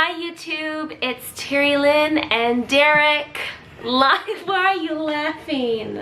Hi YouTube, it's Terry Lynn and Derek. Live, why are you laughing?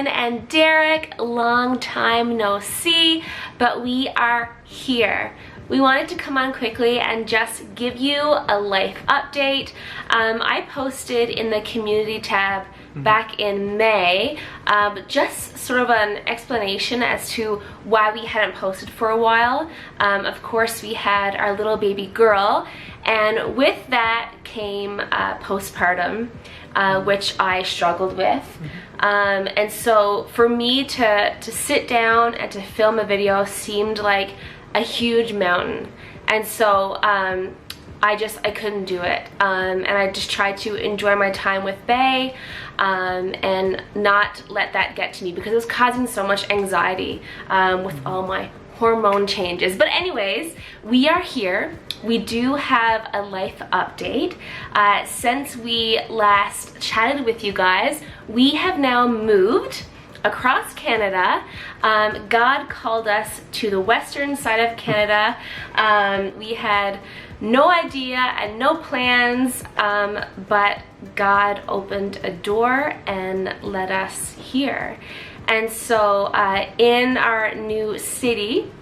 And Derek, long time no see, but we are here. We wanted to come on quickly and just give you a life update. I posted in the community tab back in May, just sort of an explanation as to why we hadn't posted for a while. Of course, we had our little baby girl, and with that came postpartum, which I struggled with. And so for me to sit down and to film a video seemed like a huge mountain. And so I couldn't do it. And I just tried to enjoy my time with Bae and not let that get to me because it was causing so much anxiety with all my hormone changes. But anyways, we are here. We do have a life update. Since we last chatted with you guys, we have now moved across Canada. God called us to the western side of Canada. We had no idea and no plans, but God opened a door and led us here. And so in our new city,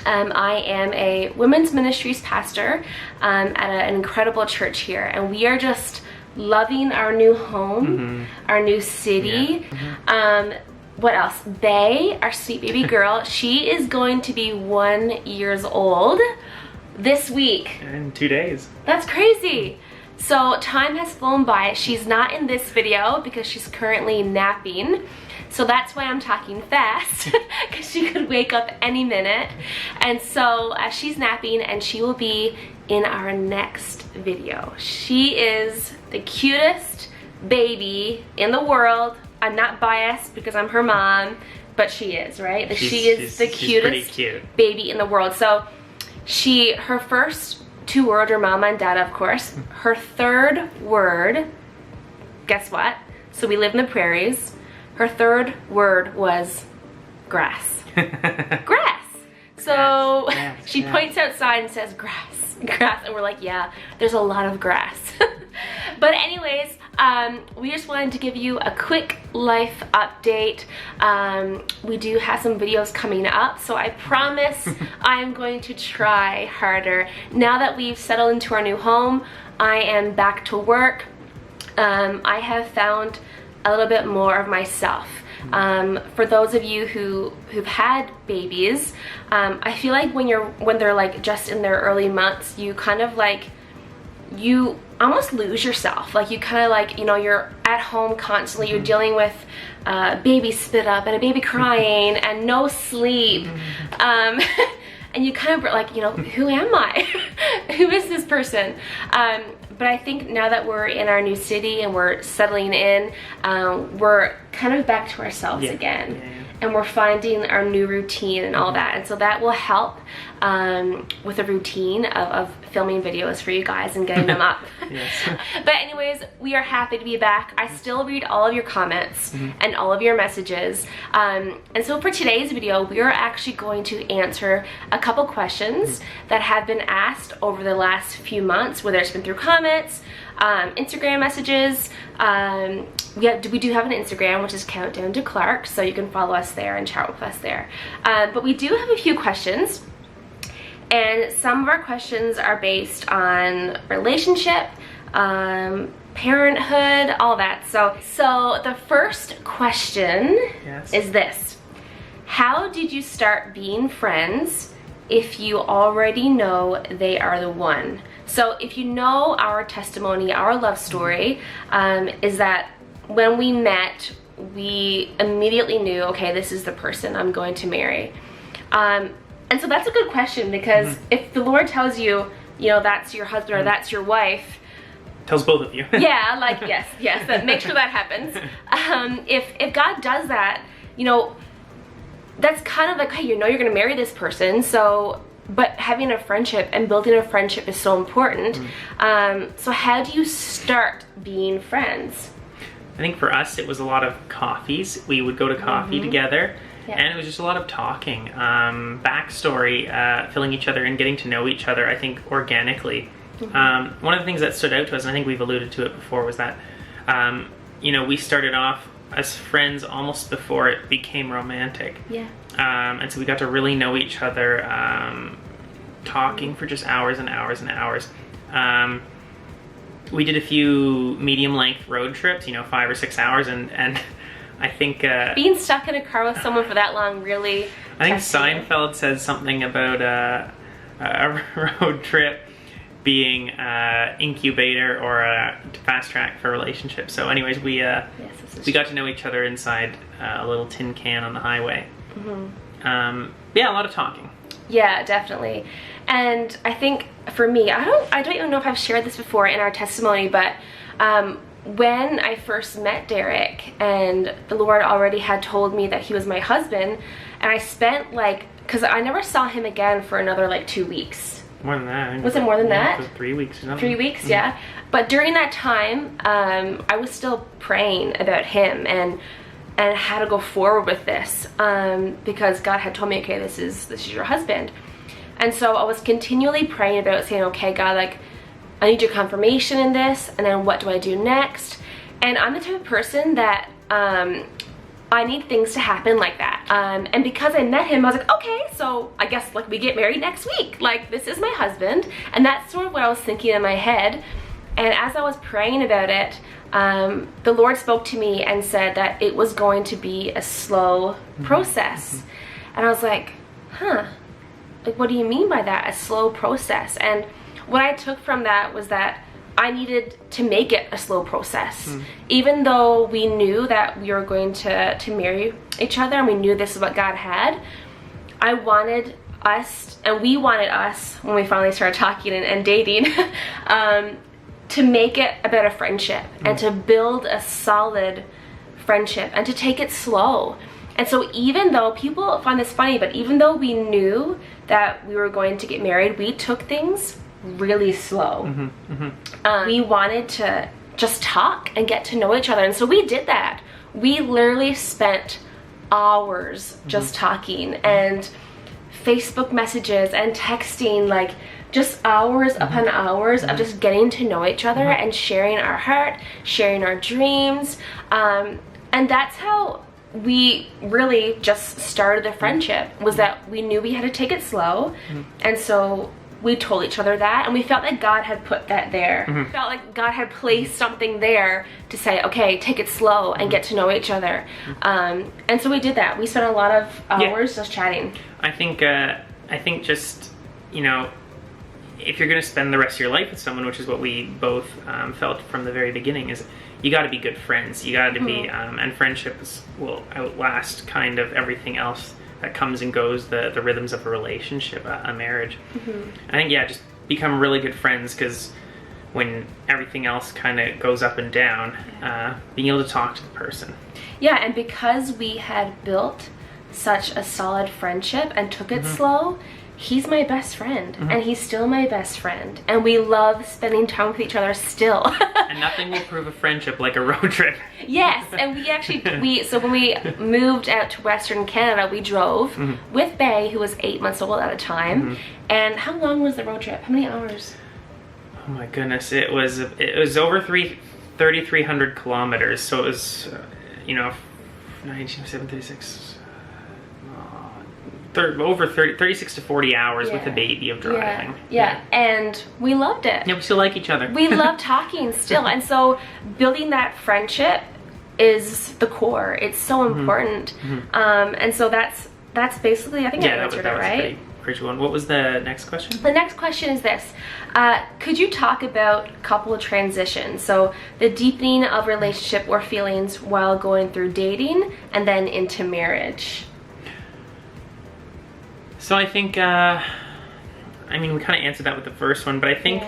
I am a women's ministries pastor at an incredible church here, and we are just loving our new home, our new city. What else? Bae, our sweet baby girl, she is going to be 1 year old this week. In 2 days. That's crazy. So time has flown by. She's not in this video because she's currently napping. So that's why I'm talking fast, because she could wake up any minute. And so she's napping and she will be in our next video. She is the cutest baby in the world. I'm not biased because I'm her mom, but she is, right? She is the cutest baby in the world. So her first 2 words are mama and dada, of course. Her third word, guess what? So we live in the prairies. Her third word was grass. Grass. So she points outside and says grass, grass, and we're like, yeah, there's a lot of grass. But anyways, we just wanted to give you a quick life update. We do have some videos coming up, so I promise I'm going to try harder. Now that we've settled into our new home, I am back to work. I have found a little bit more of myself. For those of you who've had babies, I feel like when they're like just in their early months, you kind of like, you almost lose yourself. Like you kind of like, you know, you're at home constantly, you're dealing with baby spit up and a baby crying and no sleep. And you kind of like, you know, who am I? Who is this person? But I think now that we're in our new city and we're settling in, we're kind of back to ourselves again. And we're finding our new routine and all that. And so that will help with a routine of filming videos for you guys and getting them up. But anyways, we are happy to be back. I still read all of your comments and all of your messages. And so for today's video, we are actually going to answer a couple questions that have been asked over the last few months, whether it's been through comments, Instagram messages. We do have an Instagram, which is Countdown to Clark, so you can follow us there and chat with us there. But we do have a few questions, and some of our questions are based on relationship, parenthood, all that. So the first question is this: how did you start being friends if you already know they are the one? So if you know our testimony, our love story, is that when we met, we immediately knew, okay, this is the person I'm going to marry. And so that's a good question, because if the Lord tells you, you know, that's your husband or that's your wife, tells both of you. Yeah, like yes, make sure that happens. If God does that, you know, that's kind of like, hey, you know you're gonna marry this person, so, but having a friendship and building a friendship is so important. So how do you start being friends? I think for us, it was a lot of coffees. We would go to coffee together, Yeah. and it was just a lot of talking, backstory, filling each other and getting to know each other, I think, organically. One of the things that stood out to us, and I think we've alluded to it before, was that, you know, we started off as friends almost before it became romantic. Yeah. And so we got to really know each other, talking for just hours and hours and hours. We did a few medium-length road trips, you know, 5 or 6 hours, and I think... being stuck in a car with someone for that long really... I think tests you. Seinfeld says something about a road trip being incubator or a fast track for relationships. So anyways, we got to know each other inside a little tin can on the highway. Yeah, a lot of talking. Yeah, definitely. And I think for me, I don't even know if I've shared this before in our testimony, but when I first met Derek and the Lord already had told me that he was my husband, and I spent like, because I never saw him again for another like 2 weeks. More than that. I think Was it more than that? It was 3 weeks or something. 3 weeks, yeah. But during that time, I was still praying about him and how to go forward with this, because God had told me, okay, this is your husband. And so I was continually praying about, saying, okay, God, like, I need your confirmation in this, and then what do I do next? And I'm the type of person that I need things to happen like that. And because I met him, I was like, okay, so I guess like we get married next week. Like, this is my husband. And that's sort of what I was thinking in my head. And as I was praying about it, the Lord spoke to me and said that it was going to be a slow process. And I was like, huh, like, what do you mean by that? A slow process? And what I took from that was that I needed to make it a slow process. Even though we knew that we were going to marry each other and we knew this is what God had, I wanted us, and we wanted us, when we finally started talking and dating, to make it about a friendship and to build a solid friendship and to take it slow. And so even though, people find this funny, but even though we knew that we were going to get married, we took things really slow. We wanted to just talk and get to know each other, and so we did that. We literally spent hours just talking and Facebook messages and texting, like just hours upon hours of just getting to know each other and sharing our heart, sharing our dreams, and that's how we really just started the friendship, was that we knew we had to take it slow. And so we told each other that, and we felt like God had put that there. We felt like God had placed something there to say, okay, take it slow and get to know each other. And so we did that. We spent a lot of hours just chatting. I think just, you know, if you're going to spend the rest of your life with someone, which is what we both felt from the very beginning, is you got to be good friends. You got to be, and friendships will outlast kind of everything else that comes and goes, the rhythms of a relationship, a marriage. I think, yeah, just become really good friends, because when everything else kind of goes up and down, being able to talk to the person. Yeah, and because we had built such a solid friendship and took it slow, he's my best friend, and he's still my best friend, and we love spending time with each other still. And nothing will prove a friendship like a road trip. Yes, and we actually, so when we moved out to Western Canada, we drove with Bay, who was 8 months old at the time. And how long was the road trip? How many hours? Oh my goodness, it was over 3,300 kilometers, so it was, you know, 1936. Over 36 to 40 hours with a baby of driving. Yeah, and we loved it. Yeah, we still like each other. We love talking still, and so building that friendship is the core. It's so important. And so that's basically, I think I answered it, right? Pretty one. What was the next question? The next question is this. Could you talk about couple transition? So the deepening of relationship or feelings while going through dating and then into marriage. So I think, I mean, we kind of answered that with the first one, but I think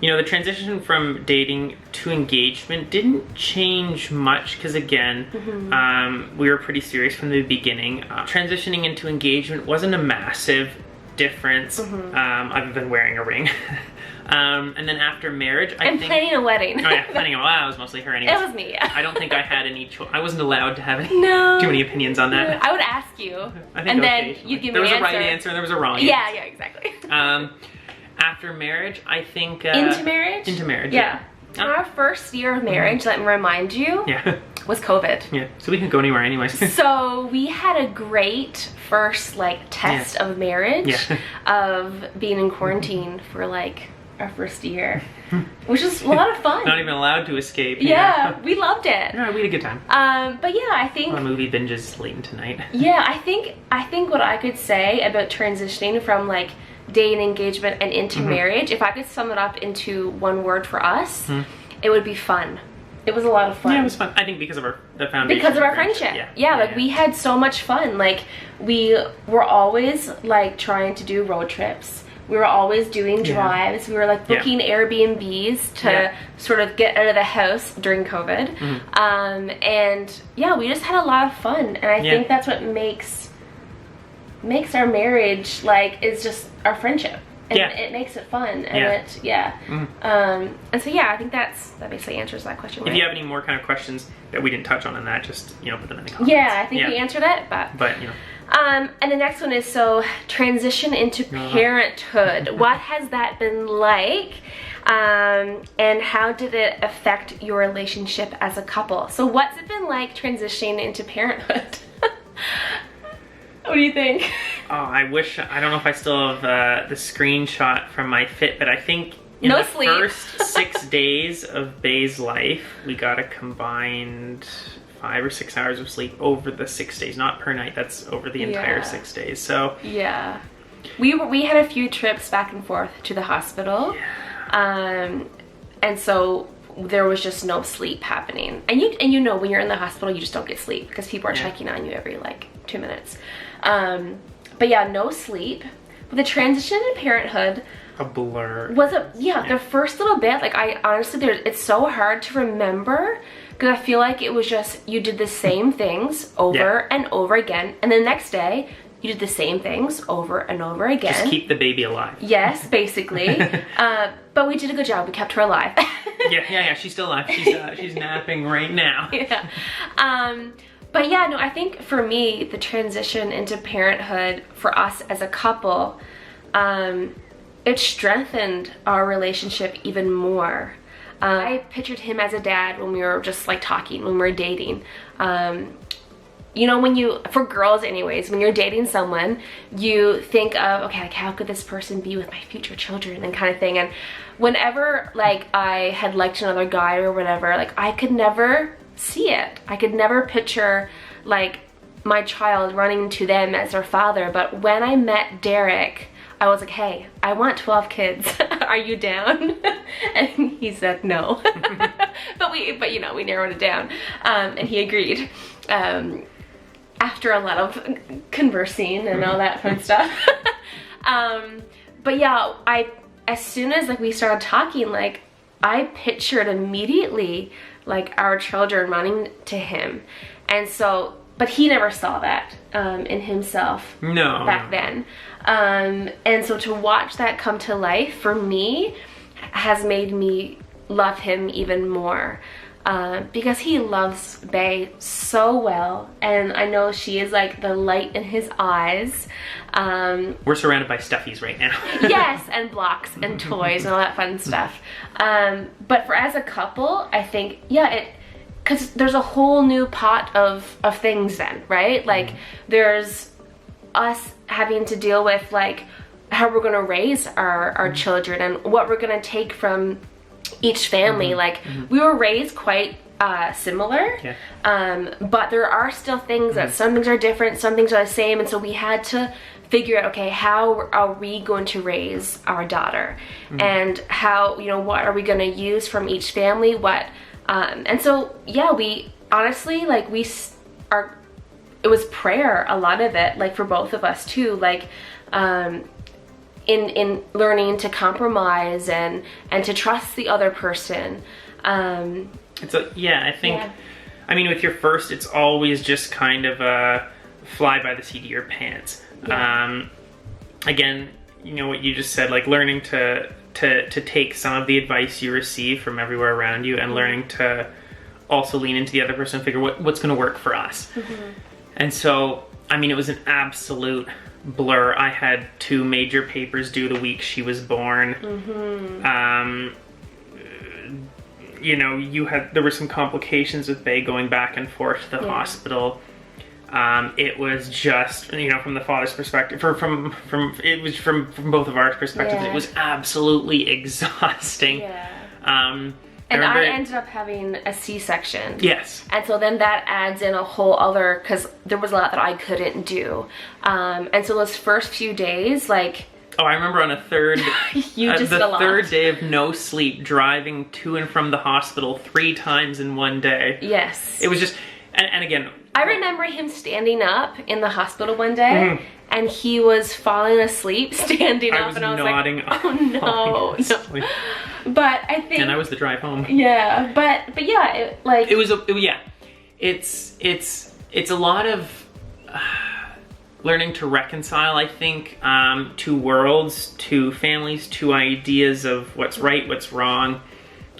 You know, the transition from dating to engagement didn't change much because, again, we were pretty serious from the beginning. Transitioning into engagement wasn't a massive difference, other than wearing a ring. And then after marriage, I think... planning a wedding. Oh yeah, planning a wedding. Well, it was mostly her anyway. It was me, yeah. I don't think I had any choice. I wasn't allowed to have any, too many opinions on that. I would ask you, I think and then you'd give me an answer. There was a right answer and there was a wrong answer. Yeah, exactly. After marriage, I think... into marriage? Into marriage, yeah. Our first year of marriage, let me remind you, was COVID. Yeah, so we couldn't go anywhere anyways. So we had a great first test of marriage, of being in quarantine for our first year, which was a lot of fun. Not even allowed to escape. Yeah, we loved it. Yeah, we had a good time. But yeah, I think... movie binges late into night. Yeah, I think what I could say about transitioning from dating, engagement, and into marriage, if I could sum it up into one word for us, it would be fun. It was a lot of fun. Yeah, it was fun. I think because of the foundation. Because of our friendship. Yeah, we had so much fun. We were always trying to do road trips. We were always doing drives. We were booking Airbnbs to sort of get out of the house during COVID. And yeah, we just had a lot of fun. And I think that's what makes our marriage is just our friendship. And it makes it fun. And and so yeah, I think that basically answers that question. If you have any more kind of questions that we didn't touch on in that, just put them in the comments. Yeah, I think we answered it, but and the next one is, so transition into parenthood. What has that been like? And how did it affect your relationship as a couple? So what's it been like transitioning into parenthood? What do you think? Oh, I don't know if I still have the screenshot from my Fitbit. I think in the first 6 days of Bay's life, we got a combined 5 or 6 hours of sleep over the 6 days. Not per night, that's over the entire 6 days. So yeah. We had a few trips back and forth to the hospital. And so there was just no sleep happening. And you know when you're in the hospital, you just don't get sleep because people are checking on you every 2 minutes. But yeah, no sleep. But the transition in parenthood, a blur. Was the first little bit, I honestly, it's so hard to remember because I feel like it was just, you did the same things over and over again, and the next day you did the same things over and over again. Just keep the baby alive. Yes, basically. But we did a good job. We kept her alive. yeah, she's still alive. She's napping right now. But yeah, no, I think for me, the transition into parenthood for us as a couple, it strengthened our relationship even more. I pictured him as a dad when we were just talking, when we were dating. You know, for girls anyways, when you're dating someone, you think of, okay, how could this person be with my future children and kind of thing. And whenever I had liked another guy or whatever, I could never see it. I could never picture my child running to them as their father. But when I met Derek, I was like, hey, I want 12 kids. Are you down? And he said no. but we narrowed it down, and he agreed. After a lot of conversing and all that fun stuff. But yeah, as soon as we started talking, I pictured immediately our children running to him. And so, but he never saw that in himself back then. And so to watch that come to life for me has made me love him even more. Because he loves Bay so well, and I know she is the light in his eyes. We're surrounded by stuffies right now. Yes, and blocks and toys and all that fun stuff. But as a couple, I think, because there's a whole new pot of things then, right? There's us having to deal with how we're gonna raise our children and what we're gonna take from each family. We were raised quite similar, but there are still things that some things are different, some things are the same, and so we had to figure out, okay, how are we going to raise our daughter, and how, what are we going to use from each family, and so we honestly it was prayer, a lot of it, for both of us too, in learning to compromise and to trust the other person. I think, I mean, with your first, it's always just kind of a fly by the seat of your pants. Yeah. Again, you know what you just said, like learning to take some of the advice you receive from everywhere around you and learning to also lean into the other person and figure what's going to work for us. And so, I mean, it was an absolute blur. I had 2 major papers due the week she was born. You know, there were some complications with Bay going back and forth to the hospital. It was just, you know, from the father's perspective, from both of our perspectives, it was absolutely exhausting. And I ended up having a C-section. Yes. And so then that adds in a whole other, because there was a lot that I couldn't do. And so those first few days, like... Oh, I remember on a third... the third day of no sleep, driving to and from the hospital 3 times in one day. Yes. It was just... And again... I remember him standing up in the hospital one day, and he was falling asleep standing up, and I was nodding like, "Oh no!" But I think, and that was the drive home. Yeah, but yeah, it's a lot of learning to reconcile. I think two worlds, two families, two ideas of what's right, what's wrong.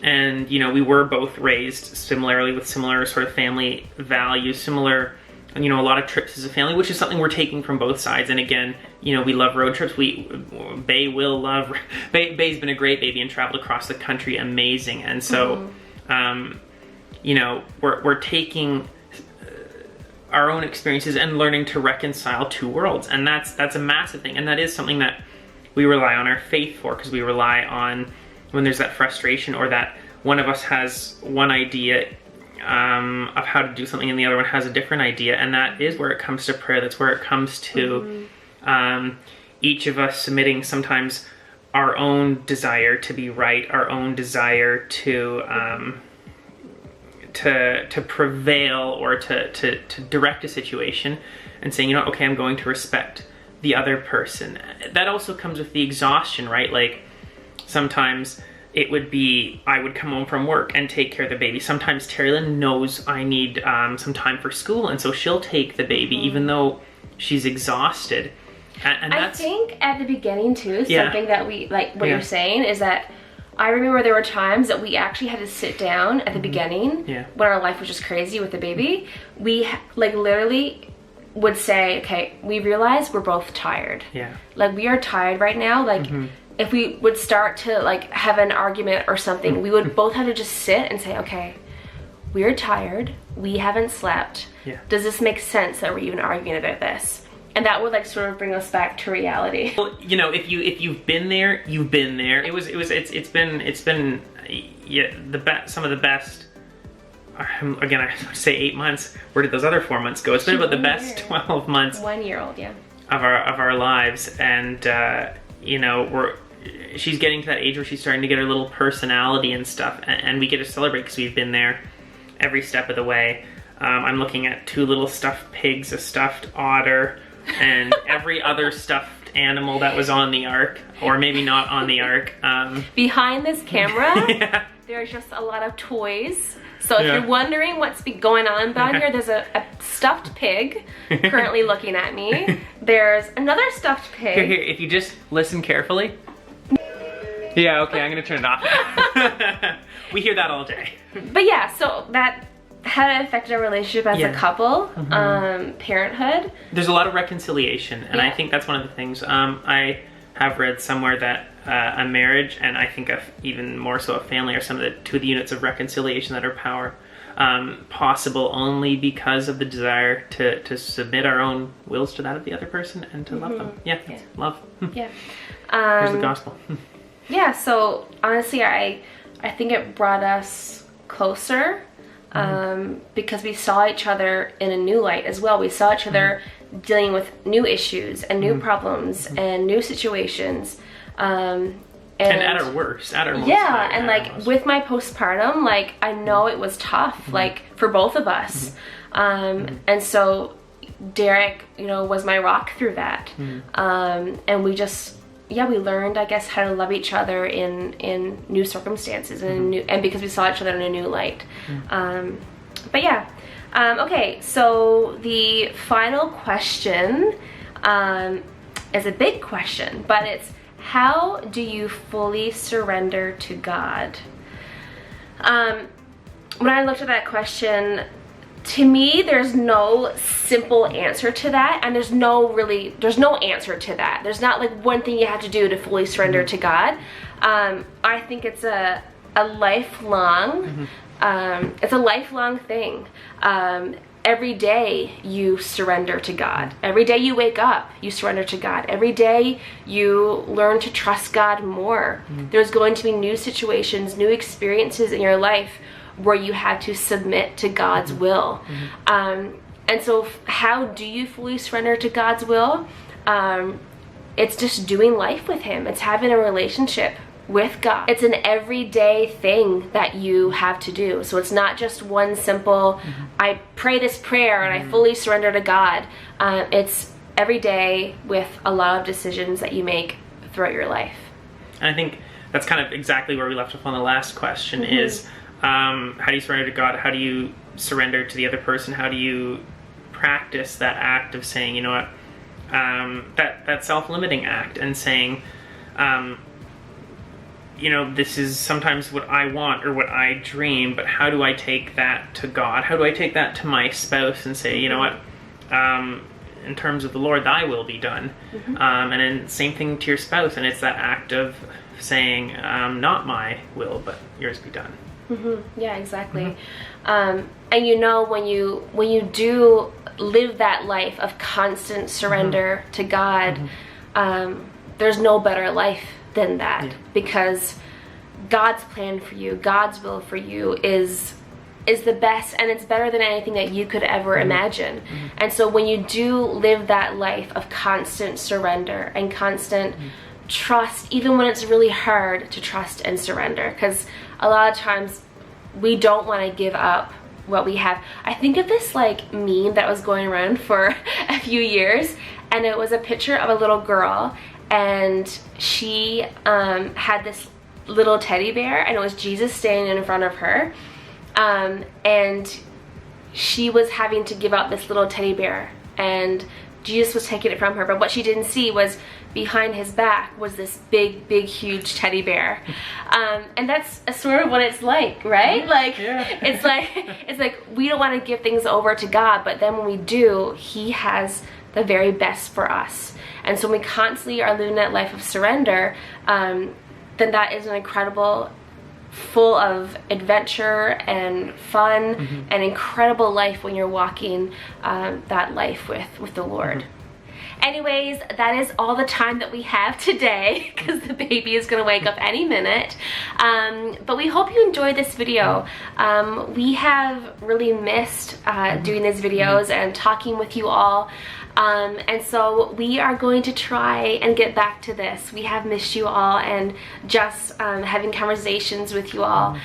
And, you know, we were both raised similarly with similar sort of family values, similar, you know, a lot of trips as a family, which is something we're taking from both sides. And again, you know, we love road trips. Bay's been a great baby and traveled across the country, amazing. And so, you know, we're taking our own experiences and learning to reconcile two worlds. And that's a massive thing. And that is something that we rely on our faith for, because we rely on when there's that frustration or that one of us has one idea of how to do something and the other one has a different idea. And that is where it comes to prayer. That's where it comes to each of us submitting sometimes our own desire to be right, our own desire to prevail or to direct a situation and saying, you know, okay, I'm going to respect the other person. That also comes with the exhaustion, right? Like, sometimes it would be, I would come home from work and take care of the baby. Sometimes Terry-Lynn knows I need some time for school, and so she'll take the baby even though she's exhausted. And that's, I think at the beginning too, something that we, like what you're saying is that I remember there were times that we actually had to sit down at the beginning when our life was just crazy with the baby. We like literally would say, okay, we realize we're both tired. Like, we are tired right now. Like, if we would start to like have an argument or something, we would both have to just sit and say, okay, we're tired, we haven't slept. Does this make sense that we're even arguing about this? And that would like sort of bring us back to reality. Well, you know, if you've been there, you've been there. It's been some of the best. Again, I say 8 months. Where did those other 4 months go? It's been about the best 12 months. 1 year old, of our lives, and you know, she's getting to that age where she's starting to get her little personality and stuff, and we get to celebrate because we've been there every step of the way. I'm looking at 2 little stuffed pigs, a stuffed otter, and every other stuffed animal that was on the ark, or maybe not on the ark. Behind this camera, there's just a lot of toys. So if you're wondering what's going on down here, there's a stuffed pig currently looking at me. There's another stuffed pig. Here, if you just listen carefully. Yeah, okay, I'm gonna turn it off. We hear that all day. But yeah, so that had affected our relationship as a couple. Parenthood. There's a lot of reconciliation, and I think that's one of the things. I have read somewhere that a marriage, and I think even more so a family, are some of the 2 of the units of reconciliation that are possible only because of the desire to submit our own wills to that of the other person and to love them. Love. Here's the gospel. So honestly, I think it brought us closer because we saw each other in a new light as well. We saw each other dealing with new issues and new problems and new situations. And at our worst, at our most. And like with my postpartum, like I know it was tough, like for both of us. And so Derek, you know, was my rock through that. And we just yeah, we learned, I guess, how to love each other in new circumstances and because we saw each other in a new light. But yeah, okay, so the final question is a big question, but it's, how do you fully surrender to God? When I looked at that question, to me, there's no simple answer to that, and there's no answer to that. There's not like one thing you have to do to fully surrender to God. I think it's a lifelong, it's a lifelong thing. Every day you surrender to God. Every day you wake up, you surrender to God. Every day you learn to trust God more. There's going to be new situations, new experiences in your life where you have to submit to God's will. And so how do you fully surrender to God's will? It's just doing life with Him. It's having a relationship with God. It's an everyday thing that you have to do. So it's not just one simple, I pray this prayer and I fully surrender to God. It's every day with a lot of decisions that you make throughout your life. And I think that's kind of exactly where we left off on the last question is, how do you surrender to God? How do you surrender to the other person? How do you practice that act of saying, you know what, that self-limiting act and saying, you know, this is sometimes what I want or what I dream, but how do I take that to God? How do I take that to my spouse and say, you know what, in terms of the Lord, thy will be done. And then same thing to your spouse, and it's that act of saying, not my will, but yours be done. Yeah, exactly. And you know, when you do live that life of constant surrender to God, there's no better life than that, because God's plan for you, God's will for you is the best, and it's better than anything that you could ever imagine. And so when you do live that life of constant surrender and constant trust, even when it's really hard to trust and surrender, because a lot of times we don't want to give up what we have. I think of this like meme that was going around for a few years, and it was a picture of a little girl, and she had this little teddy bear, and it was Jesus standing in front of her, and she was having to give up this little teddy bear, and Jesus was taking it from her, but what she didn't see was behind his back was this big huge teddy bear. And that's sort of what it's like, right? Like, it's like we don't want to give things over to God, but then when we do, He has the very best for us. And so when we constantly are living that life of surrender, then that is an incredible, full of adventure and fun and incredible life when you're walking that life with the Lord. Anyways, that is all the time that we have today, because the baby is going to wake up any minute. But we hope you enjoyed this video. We have really missed doing these videos and talking with you all. And so we are going to try and get back to this. We have missed you all and just having conversations with you all.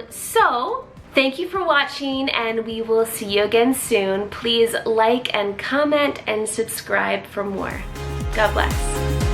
So thank you for watching, and we will see you again soon. Please like and comment and subscribe for more. God bless.